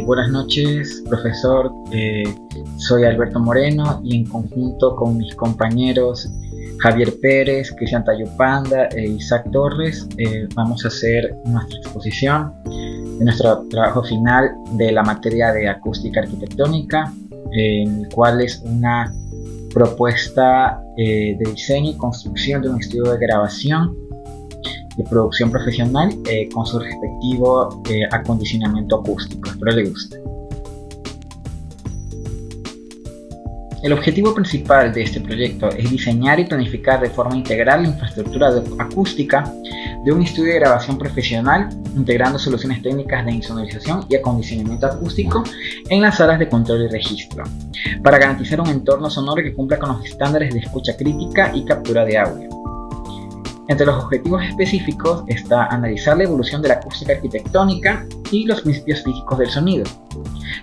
Buenas noches, profesor. Soy Alberto Moreno y en conjunto con mis compañeros Javier Pérez, Cristian Tayupanda e Isaac Torres vamos a hacer nuestra exposición de nuestro trabajo final de la materia de acústica arquitectónica, en el cual es una propuesta de diseño y construcción de un estudio de grabación de producción profesional con su respectivo acondicionamiento acústico. Espero le guste. El objetivo principal de este proyecto es diseñar y planificar de forma integral la infraestructura acústica de un estudio de grabación profesional, integrando soluciones técnicas de insonorización y acondicionamiento acústico en las salas de control y registro, para garantizar un entorno sonoro que cumpla con los estándares de escucha crítica y captura de audio. Entre los objetivos específicos está analizar la evolución de la acústica arquitectónica y los principios físicos del sonido.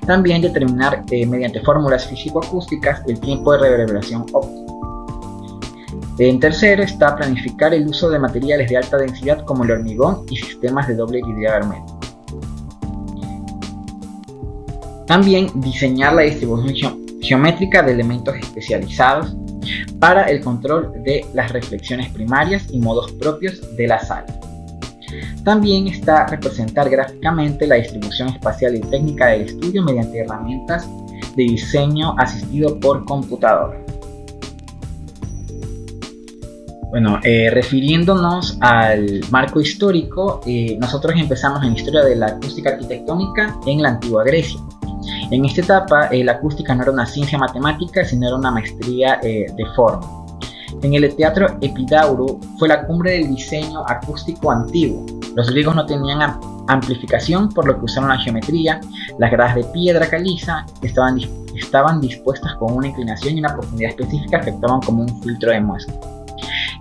También determinar mediante fórmulas físico-acústicas el tiempo de reverberación óptica. En tercero está planificar el uso de materiales de alta densidad como el hormigón y sistemas de doble vidrio hermético. También diseñar la distribución geométrica de elementos especializados para el control de las reflexiones primarias y modos propios de la sala. También está representar gráficamente la distribución espacial y técnica del estudio mediante herramientas de diseño asistido por computadora. Bueno, refiriéndonos al marco histórico, nosotros empezamos en la historia de la acústica arquitectónica en la antigua Grecia. En esta etapa, la acústica no era una ciencia matemática, sino era una maestría de forma. En el teatro Epidauro fue la cumbre del diseño acústico antiguo. Los griegos no tenían amplificación, por lo que usaron la geometría. Las gradas de piedra caliza estaban dispuestas con una inclinación y una profundidad específica que actuaban como un filtro de muestra.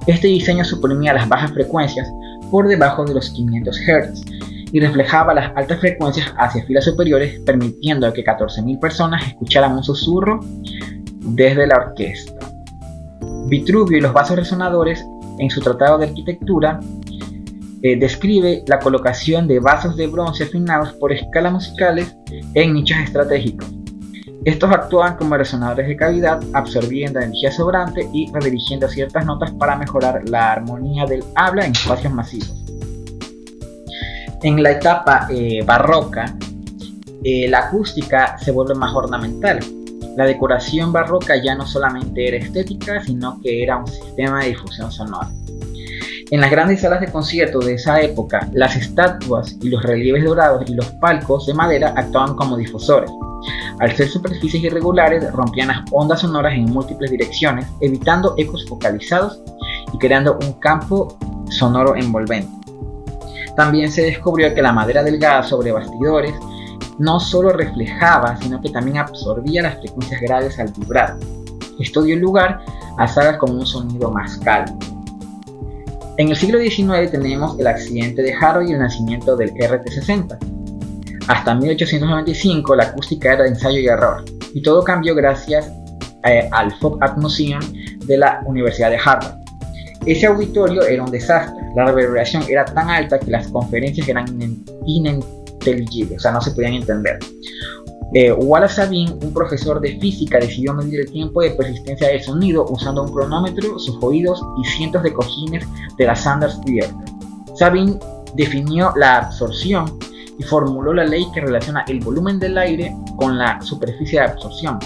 Este diseño suprimía las bajas frecuencias por debajo de los 500 Hz y reflejaba las altas frecuencias hacia filas superiores, permitiendo que 14.000 personas escucharan un susurro desde la orquesta. Vitruvio y los vasos resonadores, en su tratado de arquitectura, describe la colocación de vasos de bronce afinados por escalas musicales en nichos estratégicos. Estos actúan como resonadores de cavidad, absorbiendo energía sobrante y redirigiendo ciertas notas para mejorar la armonía del habla en espacios masivos. En la etapa barroca, la acústica se vuelve más ornamental. La decoración barroca ya no solamente era estética, sino que era un sistema de difusión sonora. En las grandes salas de concierto de esa época, las estatuas y los relieves dorados y los palcos de madera actuaban como difusores. Al ser superficies irregulares, rompían las ondas sonoras en múltiples direcciones, evitando ecos focalizados y creando un campo sonoro envolvente. También se descubrió que la madera delgada sobre bastidores no solo reflejaba, sino que también absorbía las frecuencias graves al vibrar. Esto dio lugar a salas con un sonido más cálido. En el siglo XIX tenemos el accidente de Harrow y el nacimiento del RT-60. Hasta 1895 la acústica era de ensayo y error, y todo cambió gracias al Folk Art Museum de la Universidad de Harvard. Ese auditorio era un desastre, la reverberación era tan alta que las conferencias eran ininteligibles, o sea, no se podían entender. Wallace Sabine, un profesor de física, decidió medir el tiempo de persistencia del sonido usando un cronómetro, sus oídos y cientos de cojines de la Sanders Theater. Sabine definió la absorción y formuló la ley que relaciona el volumen del aire con la superficie de absorción.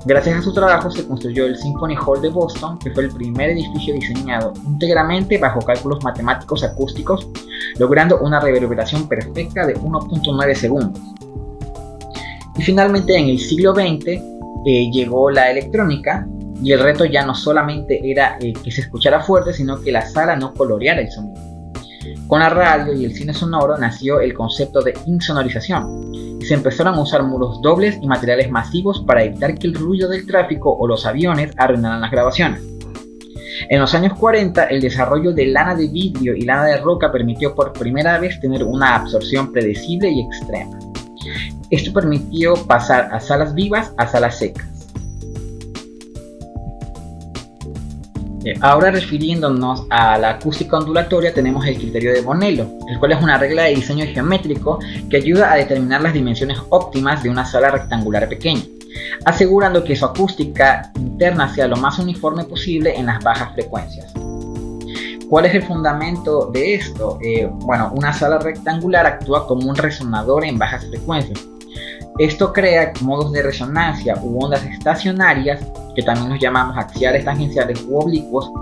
Gracias a su trabajo se construyó el Symphony Hall de Boston, que fue el primer edificio diseñado íntegramente bajo cálculos matemáticos acústicos, logrando una reverberación perfecta de 1.9 segundos. Y finalmente en el siglo XX llegó la electrónica, y el reto ya no solamente era que se escuchara fuerte, sino que la sala no coloreara el sonido. Con la radio y el cine sonoro nació el concepto de insonorización, y se empezaron a usar muros dobles y materiales masivos para evitar que el ruido del tráfico o los aviones arruinaran las grabaciones. En los años 40, el desarrollo de lana de vidrio y lana de roca permitió por primera vez tener una absorción predecible y extrema. Esto permitió pasar a salas vivas a salas secas. Ahora refiriéndonos a la acústica ondulatoria tenemos el criterio de Bonello, el cual es una regla de diseño geométrico que ayuda a determinar las dimensiones óptimas de una sala rectangular pequeña, asegurando que su acústica interna sea lo más uniforme posible en las bajas frecuencias. ¿Cuál es el fundamento de esto? Una sala rectangular actúa como un resonador en bajas frecuencias. Esto crea modos de resonancia u ondas estacionarias, que también los llamamos axiales, tangenciales u oblicuos,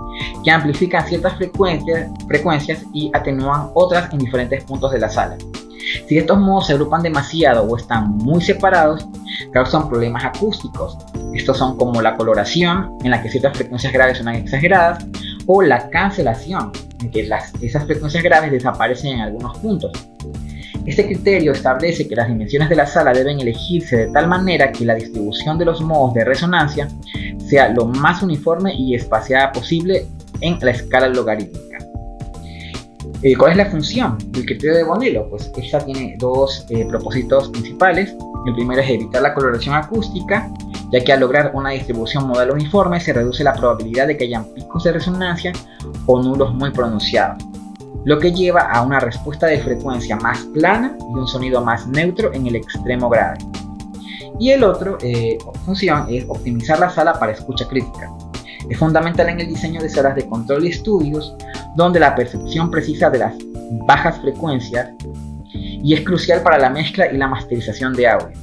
que amplifican ciertas frecuencias y atenúan otras en diferentes puntos de la sala. Si estos modos se agrupan demasiado o están muy separados, causan problemas acústicos. Estos son como la coloración, en la que ciertas frecuencias graves son exageradas, o la cancelación, en que esas frecuencias graves desaparecen en algunos puntos. Este criterio establece que las dimensiones de la sala deben elegirse de tal manera que la distribución de los modos de resonancia sea lo más uniforme y espaciada posible en la escala logarítmica. ¿Cuál es la función del criterio de Bonello? Pues esta tiene dos propósitos principales. El primero es evitar la coloración acústica, ya que al lograr una distribución modal uniforme se reduce la probabilidad de que hayan picos de resonancia o nulos muy pronunciados, lo que lleva a una respuesta de frecuencia más plana y un sonido más neutro en el extremo grave. Y el otro función es optimizar la sala para escucha crítica. Es fundamental en el diseño de salas de control y estudios, donde la percepción precisa de las bajas frecuencias y es crucial para la mezcla y la masterización de audio.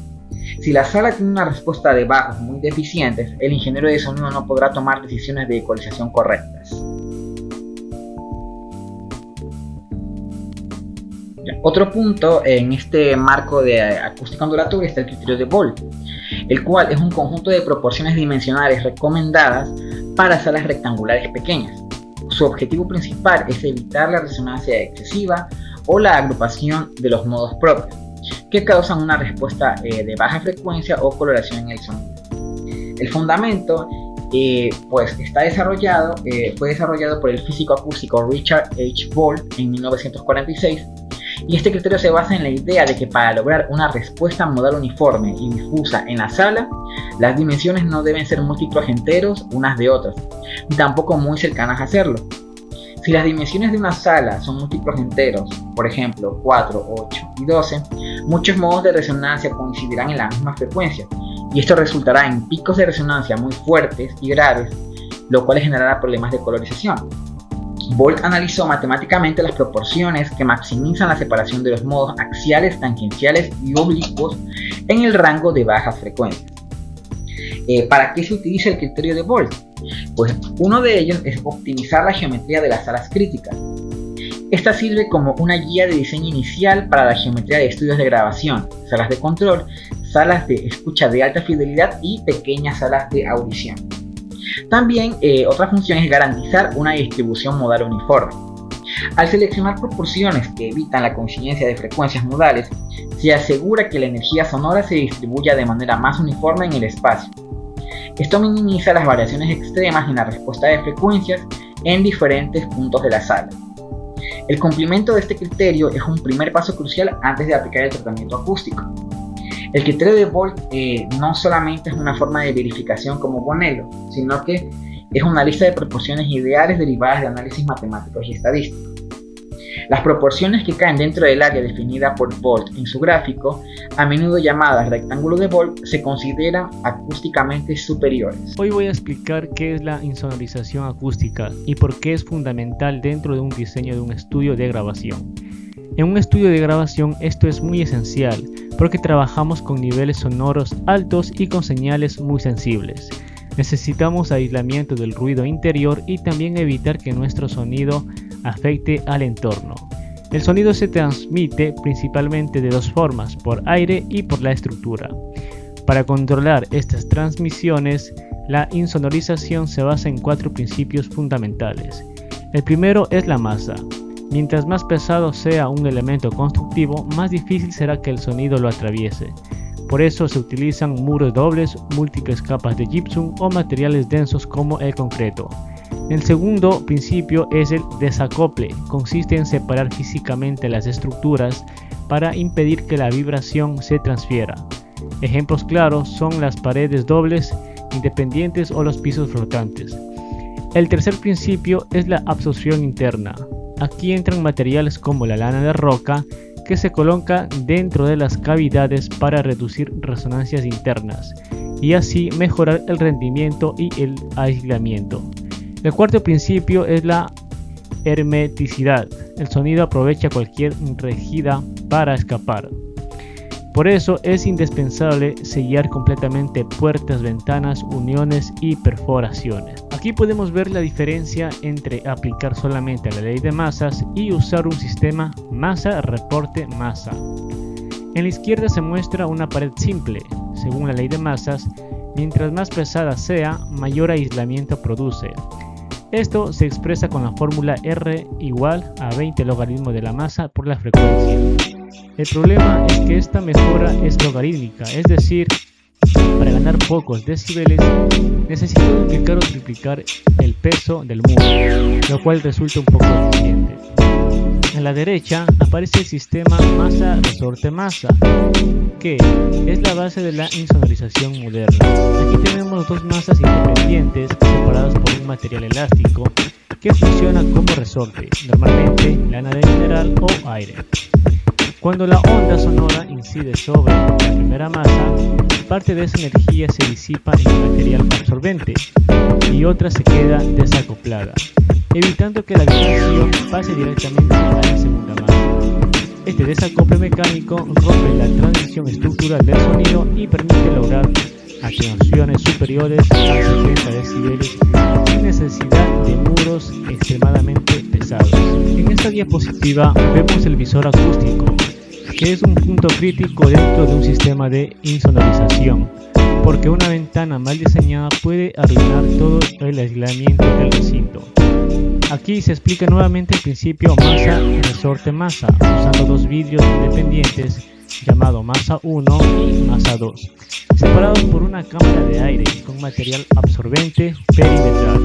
Si la sala tiene una respuesta de bajos muy deficientes, el ingeniero de sonido no podrá tomar decisiones de ecualización correctas. Otro punto en este marco de acústica ondulatoria está el criterio de Boll, el cual es un conjunto de proporciones dimensionales recomendadas para salas rectangulares pequeñas. Su objetivo principal es evitar la resonancia excesiva o la agrupación de los modos propios, que causan una respuesta de baja frecuencia o coloración en el sonido. El fundamento fue desarrollado por el físico acústico Richard H. Boll en 1946, y este criterio se basa en la idea de que para lograr una respuesta modal uniforme y difusa en la sala, las dimensiones no deben ser múltiplos enteros unas de otras, ni tampoco muy cercanas a hacerlo. Si las dimensiones de una sala son múltiplos enteros, por ejemplo 4, 8 y 12, muchos modos de resonancia coincidirán en la misma frecuencia, y esto resultará en picos de resonancia muy fuertes y graves, lo cual generará problemas de colorización. Boll analizó matemáticamente las proporciones que maximizan la separación de los modos axiales, tangenciales y oblicuos en el rango de bajas frecuencias. ¿Para qué se utiliza el criterio de Boll? Pues uno de ellos es optimizar la geometría de las salas críticas. Esta sirve como una guía de diseño inicial para la geometría de estudios de grabación, salas de control, salas de escucha de alta fidelidad y pequeñas salas de audición. También otra función es garantizar una distribución modal uniforme. Al seleccionar proporciones que evitan la coincidencia de frecuencias modales, se asegura que la energía sonora se distribuya de manera más uniforme en el espacio. Esto minimiza las variaciones extremas en la respuesta de frecuencias en diferentes puntos de la sala. El cumplimiento de este criterio es un primer paso crucial antes de aplicar el tratamiento acústico. El criterio de Boll no solamente es una forma de verificación como Bonello, sino que es una lista de proporciones ideales derivadas de análisis matemáticos y estadísticos. Las proporciones que caen dentro del área definida por Boll en su gráfico, a menudo llamadas rectángulo de Boll, se consideran acústicamente superiores. Hoy voy a explicar qué es la insonorización acústica y por qué es fundamental dentro de un diseño de un estudio de grabación. En un estudio de grabación esto es muy esencial porque trabajamos con niveles sonoros altos y con señales muy sensibles. Necesitamos aislamiento del ruido interior y también evitar que nuestro sonido afecte al entorno. El sonido se transmite principalmente de dos formas, por aire y por la estructura. Para controlar estas transmisiones, la insonorización se basa en 4 principios fundamentales. El primero es la masa. Mientras más pesado sea un elemento constructivo, más difícil será que el sonido lo atraviese. Por eso se utilizan muros dobles, múltiples capas de gypsum o materiales densos como el concreto. El segundo principio es el desacople. Consiste en separar físicamente las estructuras para impedir que la vibración se transfiera. Ejemplos claros son las paredes dobles, independientes o los pisos flotantes. El tercer principio es la absorción interna. Aquí entran materiales como la lana de roca, que se coloca dentro de las cavidades para reducir resonancias internas y así mejorar el rendimiento y el aislamiento. El cuarto principio es la hermeticidad. El sonido aprovecha cualquier regida para escapar. Por eso es indispensable sellar completamente puertas, ventanas, uniones y perforaciones. Aquí podemos ver la diferencia entre aplicar solamente la ley de masas y usar un sistema masa-reporte-masa. En la izquierda se muestra una pared simple. Según la ley de masas, mientras más pesada sea, mayor aislamiento produce. Esto se expresa con la fórmula R igual a 20 logaritmos de la masa por la frecuencia. El problema es que esta mejora es logarítmica, es decir, para ganar pocos decibeles necesito duplicar o triplicar el peso del muro, lo cual resulta un poco eficiente. A la derecha aparece el sistema masa-resorte-masa, que es la base de la insonorización moderna. Aquí tenemos dos masas independientes separadas por un material elástico que funciona como resorte, normalmente lana de mineral o aire. Cuando la onda sonora incide sobre la primera masa, parte de esa energía se disipa en el material absorbente y otra se queda desacoplada, evitando que la vibración pase directamente a la segunda masa. Este desacople mecánico rompe la transición estructural del sonido y permite lograr atenuaciones superiores a 70 decibeles sin necesidad de muros extremadamente pesados. En esta diapositiva vemos el visor acústico, que es un punto crítico dentro de un sistema de insonorización, porque una ventana mal diseñada puede arruinar todo el aislamiento del recinto. Aquí se explica nuevamente el principio masa-resorte-masa, usando dos vidrios independientes llamado masa 1 y masa 2, separados por una cámara de aire con material absorbente perimetral.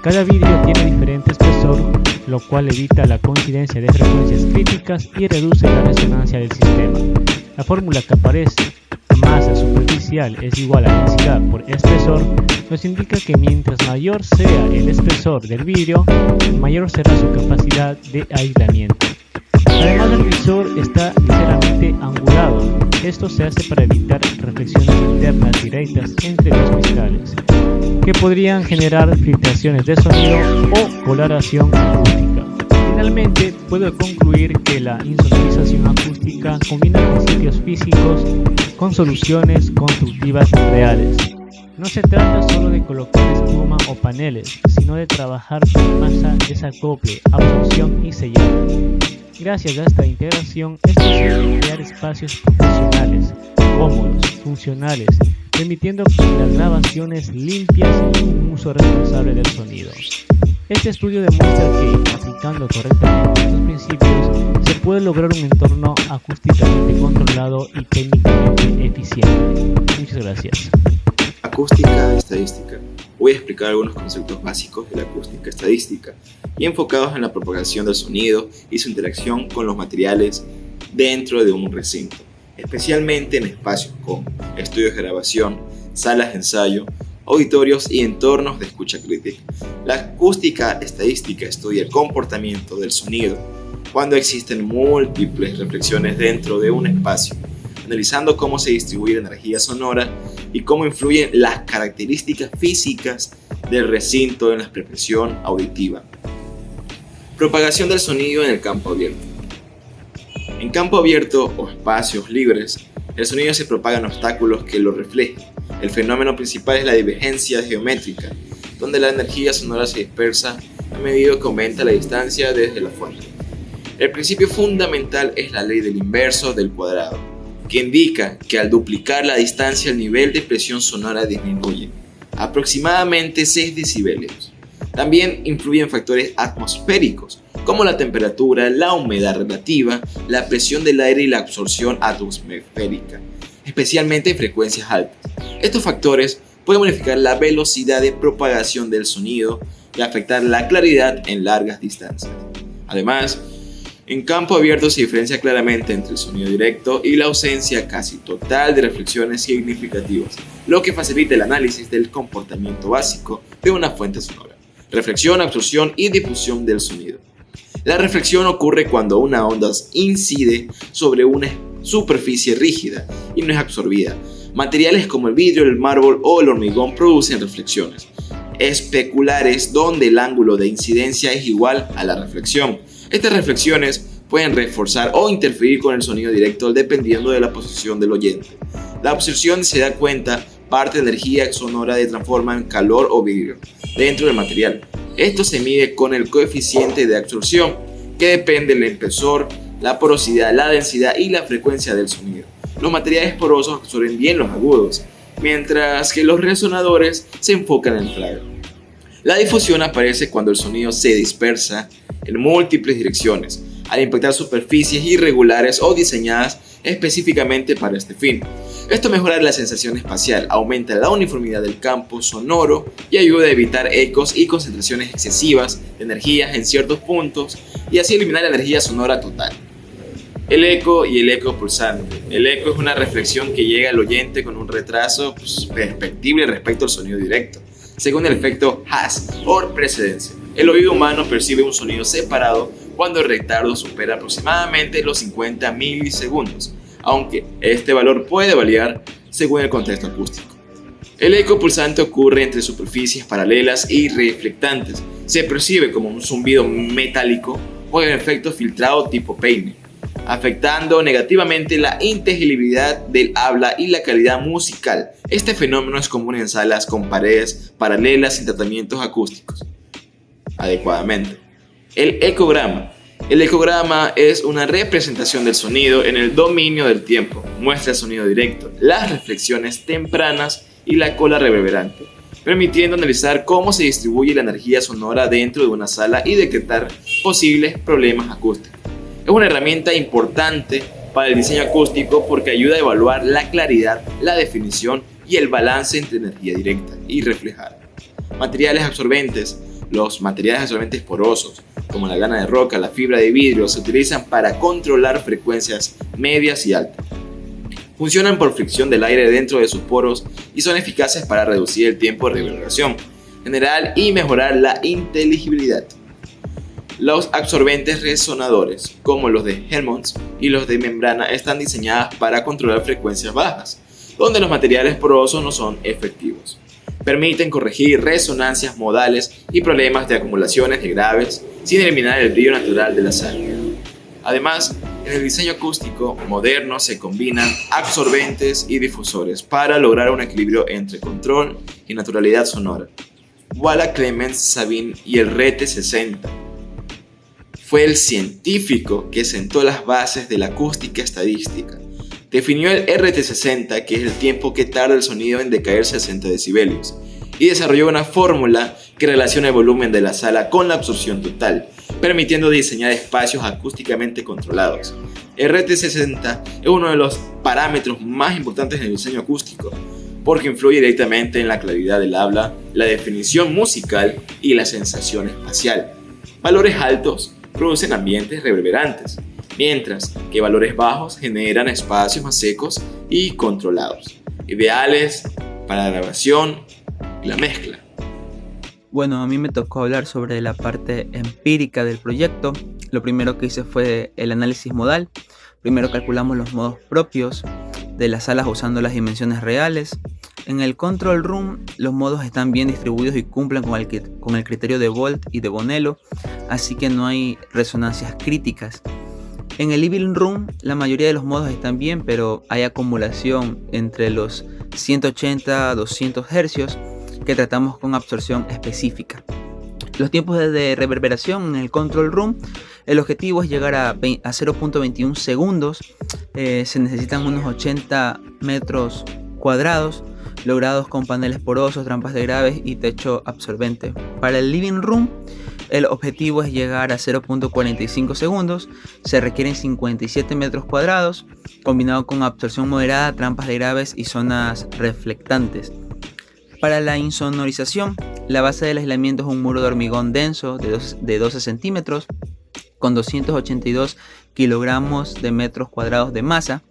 Cada vidrio tiene diferente espesor, lo cual evita la coincidencia de frecuencias críticas y reduce la resonancia del sistema. La fórmula que aparece, masa superficial es igual a densidad por espesor, nos indica que mientras mayor sea el espesor del vidrio, mayor será su capacidad de aislamiento. Además, el visor está ligeramente angulado. Esto se hace para evitar reflexiones internas directas entre los cristales, que podrían generar filtraciones de sonido o coloración acústica. Finalmente, puedo concluir que la insonorización acústica combina principios físicos con soluciones constructivas reales. No se trata solo de colocar espuma o paneles, sino de trabajar con masa, desacople, absorción y sellado. Gracias a esta integración es posible crear espacios profesionales, cómodos, funcionales, permitiendo las grabaciones limpias y un uso responsable del sonido. Este estudio demuestra que, aplicando correctamente estos principios, se puede lograr un entorno acústicamente controlado y técnicamente eficiente. Muchas gracias. Acústica estadística. Voy a explicar algunos conceptos básicos de la acústica estadística y enfocados en la propagación del sonido y su interacción con los materiales dentro de un recinto, especialmente en espacios como estudios de grabación, salas de ensayo, auditorios y entornos de escucha crítica. La acústica estadística estudia el comportamiento del sonido cuando existen múltiples reflexiones dentro de un espacio, analizando cómo se distribuye la energía sonora y cómo influyen las características físicas del recinto en la expresión auditiva. Propagación del sonido en el campo abierto. En campo abierto o espacios libres, el sonido se propaga en obstáculos que lo reflejen. El fenómeno principal es la divergencia geométrica, donde la energía sonora se dispersa a medida que aumenta la distancia desde la fuente. El principio fundamental es la ley del inverso del cuadrado, que indica que al duplicar la distancia el nivel de presión sonora disminuye aproximadamente 6 decibeles. También influyen factores atmosféricos como la temperatura, la humedad relativa, la presión del aire y la absorción atmosférica, especialmente en frecuencias altas. Estos factores pueden modificar la velocidad de propagación del sonido y afectar la claridad en largas distancias. Además, en campo abierto se diferencia claramente entre el sonido directo y la ausencia casi total de reflexiones significativas, lo que facilita el análisis del comportamiento básico de una fuente sonora. reflexión, absorción y difusión del sonido. La reflexión ocurre cuando una onda incide sobre una superficie rígida y no es absorbida. Materiales como el vidrio, el mármol o el hormigón producen reflexiones especulares donde el ángulo de incidencia es igual a la reflexión. Estas reflexiones pueden reforzar o interferir con el sonido directo dependiendo de la posición del oyente. La absorción se da cuenta parte de energía sonora de transforma en calor o vidrio dentro del material. Esto se mide con el coeficiente de absorción, que depende del espesor, la porosidad, la densidad y la frecuencia del sonido. Los materiales porosos absorben bien los agudos, mientras que los resonadores se enfocan en el grave. La difusión aparece cuando el sonido se dispersa en múltiples direcciones, al impactar superficies irregulares o diseñadas específicamente para este fin. Esto mejora la sensación espacial, aumenta la uniformidad del campo sonoro y ayuda a evitar ecos y concentraciones excesivas de energía en ciertos puntos y así eliminar la energía sonora total. El eco y el eco pulsante. El eco es una reflexión que llega al oyente con un retraso perceptible respecto al sonido directo, según el efecto Haas o precedencia. El oído humano percibe un sonido separado cuando el retardo supera aproximadamente los 50 milisegundos, aunque este valor puede variar según el contexto acústico. El eco pulsante ocurre entre superficies paralelas y reflectantes. Se percibe como un zumbido metálico o en efecto filtrado tipo peine, afectando negativamente la inteligibilidad del habla y la calidad musical. Este fenómeno es común en salas con paredes paralelas sin tratamientos acústicos adecuadamente. El ecograma. El ecograma es una representación del sonido en el dominio del tiempo. Muestra el sonido directo, las reflexiones tempranas y la cola reverberante, permitiendo analizar cómo se distribuye la energía sonora dentro de una sala y detectar posibles problemas acústicos. Es una herramienta importante para el diseño acústico porque ayuda a evaluar la claridad, la definición y el balance entre energía directa y reflejada. Materiales absorbentes. Los materiales absorbentes porosos, como la lana de roca, la fibra de vidrio, se utilizan para controlar frecuencias medias y altas. Funcionan por fricción del aire dentro de sus poros y son eficaces para reducir el tiempo de reverberación general y mejorar la inteligibilidad. Los absorbentes resonadores, como los de Helmholtz y los de membrana, están diseñados para controlar frecuencias bajas, donde los materiales porosos no son efectivos. Permiten corregir resonancias modales y problemas de acumulaciones de graves sin eliminar el brillo natural de la sala. Además, en el diseño acústico moderno se combinan absorbentes y difusores para lograr un equilibrio entre control y naturalidad sonora. Wallace Clemens Sabin y el RT60 fue el científico que sentó las bases de la acústica estadística. Definió el RT60, que es el tiempo que tarda el sonido en decaer 60 decibelios, y desarrolló una fórmula que relaciona el volumen de la sala con la absorción total, permitiendo diseñar espacios acústicamente controlados. El RT60 es uno de los parámetros más importantes en el diseño acústico, porque influye directamente en la claridad del habla, la definición musical y la sensación espacial. Valores altos producen ambientes reverberantes, mientras que valores bajos generan espacios más secos y controlados, ideales para la grabación y la mezcla. Bueno, a mí me tocó hablar sobre la parte empírica del proyecto. Lo primero que hice fue el análisis modal. Primero calculamos los modos propios de las salas usando las dimensiones reales. En el control room los modos están bien distribuidos y cumplen con el criterio de Volt y de Bonello, así que no hay resonancias críticas. En el living room la mayoría de los modos están bien, pero hay acumulación entre los 180 a 200 Hz que tratamos con absorción específica. Los tiempos de reverberación en el control room, el objetivo es llegar a 0.21 segundos. Se necesitan unos 80 metros cuadrados logrados con paneles porosos, trampas de graves y techo absorbente. Para el living room el objetivo es llegar a 0.45 segundos. Se requieren 57 metros cuadrados combinado con absorción moderada, trampas de graves y zonas reflectantes. Para la insonorización, la base del aislamiento es un muro de hormigón denso de 12 centímetros con 282 kilogramos de metros cuadrados de masa.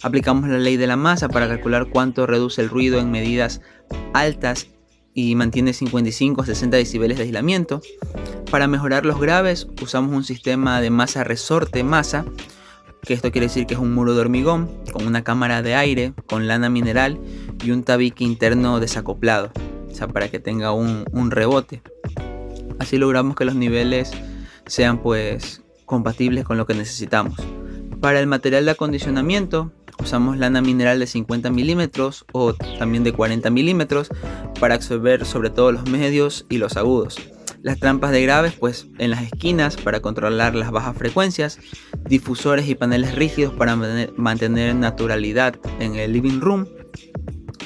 Aplicamos la ley de la masa para calcular cuánto reduce el ruido en medidas altas y mantiene 55 a 60 decibeles de aislamiento. Para mejorar los graves usamos un sistema de masa resorte masa, que esto quiere decir que es un muro de hormigón con una cámara de aire, con lana mineral y un tabique interno desacoplado, o sea, para que tenga un rebote. Así logramos que los niveles sean pues compatibles con lo que necesitamos. Para el material de acondicionamiento usamos lana mineral de 50 milímetros o también de 40 milímetros para absorber sobre todo los medios y los agudos. Las trampas de graves pues en las esquinas para controlar las bajas frecuencias, difusores y paneles rígidos para mantener naturalidad en el living room,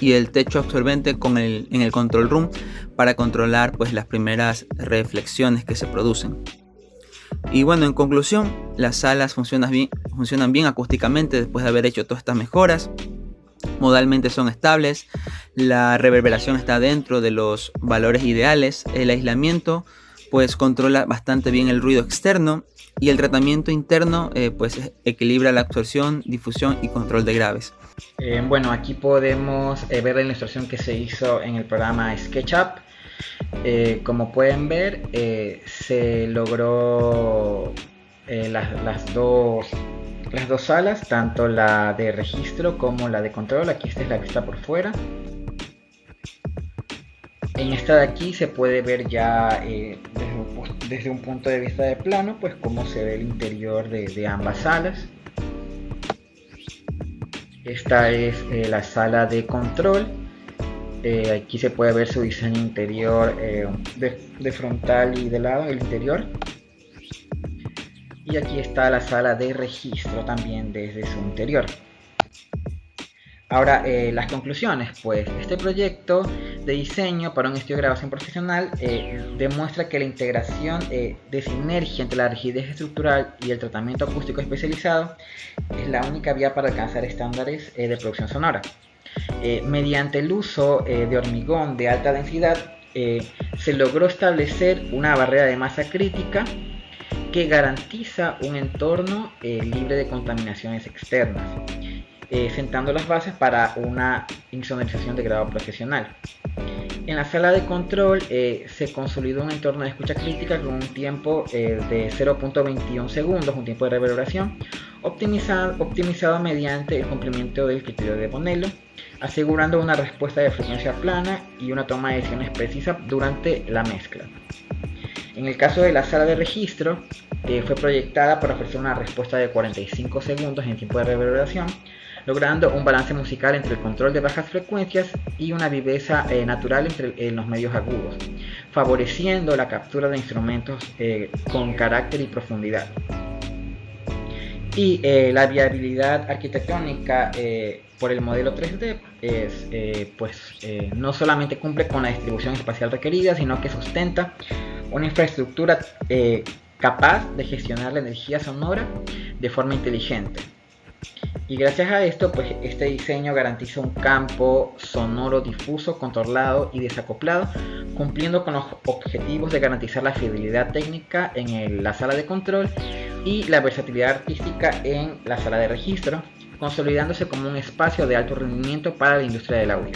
y el techo absorbente en el control room para controlar pues las primeras reflexiones que se producen. Y bueno, en conclusión, las salas funcionan bien acústicamente después de haber hecho todas estas mejoras. Modalmente son estables, la reverberación está dentro de los valores ideales, el aislamiento pues controla bastante bien el ruido externo, y el tratamiento interno pues equilibra la absorción, difusión y control de graves. Bueno, aquí podemos ver la ilustración que se hizo en el programa SketchUp. Como pueden ver, se logró las dos salas, tanto la de registro como la de control. Aquí esta es la que está por fuera. En esta de aquí se puede ver ya desde un punto de vista de plano, pues cómo se ve el interior de ambas salas. Esta es la sala de control. Aquí se puede ver su diseño interior de frontal y de lado, el interior. Y aquí está la sala de registro también desde su interior. Ahora, las conclusiones, pues este proyecto de diseño para un estudio de grabación profesional demuestra que la integración de sinergia entre la rigidez estructural y el tratamiento acústico especializado es la única vía para alcanzar estándares de producción sonora. Mediante el uso de hormigón de alta densidad se logró establecer una barrera de masa crítica que garantiza un entorno libre de contaminaciones externas, sentando las bases para una insonorización de grado profesional. En la sala de control se consolidó un entorno de escucha crítica con un tiempo de 0.21 segundos, un tiempo de reverberación, optimizado mediante el cumplimiento del criterio de Bonello, asegurando una respuesta de frecuencia plana y una toma de decisiones precisa durante la mezcla. En el caso de la sala de registro, fue proyectada para ofrecer una respuesta de 45 segundos en tiempo de reverberación, logrando un balance musical entre el control de bajas frecuencias y una viveza natural entre los medios agudos, favoreciendo la captura de instrumentos con carácter y profundidad. Y la viabilidad arquitectónica por el modelo 3D no solamente cumple con la distribución espacial requerida, sino que sustenta una infraestructura capaz de gestionar la energía sonora de forma inteligente. Y gracias a esto, pues este diseño garantiza un campo sonoro difuso, controlado y desacoplado, cumpliendo con los objetivos de garantizar la fidelidad técnica en la sala de control y la versatilidad artística en la sala de registro, consolidándose como un espacio de alto rendimiento para la industria del audio.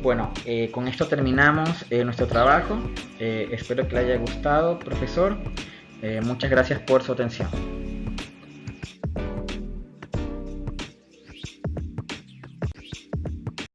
Bueno, con esto terminamos nuestro trabajo. Espero que le haya gustado, profesor. Muchas gracias por su atención.